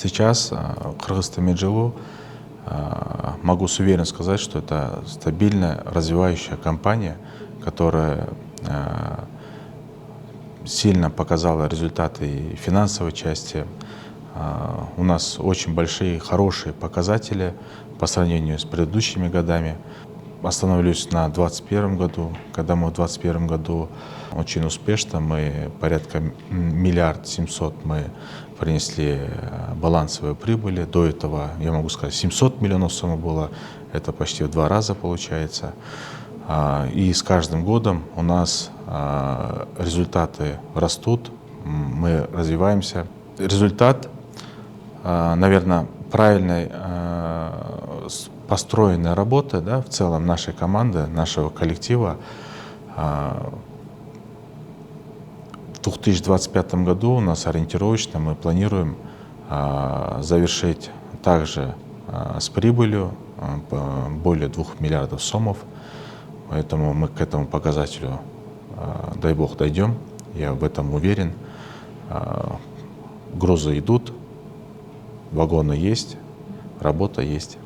Сейчас Кыргызстамеджилу могу с уверенностью сказать, что это стабильная, развивающая компания, которая сильно показала результаты и финансовой части. У нас очень большие, хорошие показатели по сравнению с предыдущими годами. Остановлюсь на 2021 году, когда мы в 2021 году очень успешно, мы порядка 1 700 000 мы принесли балансовые прибыли. До этого, я могу сказать, 700 миллионов сумма была, это почти в 2 раза получается. И с каждым годом у нас результаты растут, мы развиваемся. Результат, наверное, правильной построенной работы, да, в целом нашей команды, нашего коллектива. В 2025 году у нас ориентировочно мы планируем завершить также с прибылью более 2 миллиардов сомов. Поэтому мы к этому показателю, дай бог, дойдем. Я в этом уверен. Грузы идут, вагоны есть, работа есть.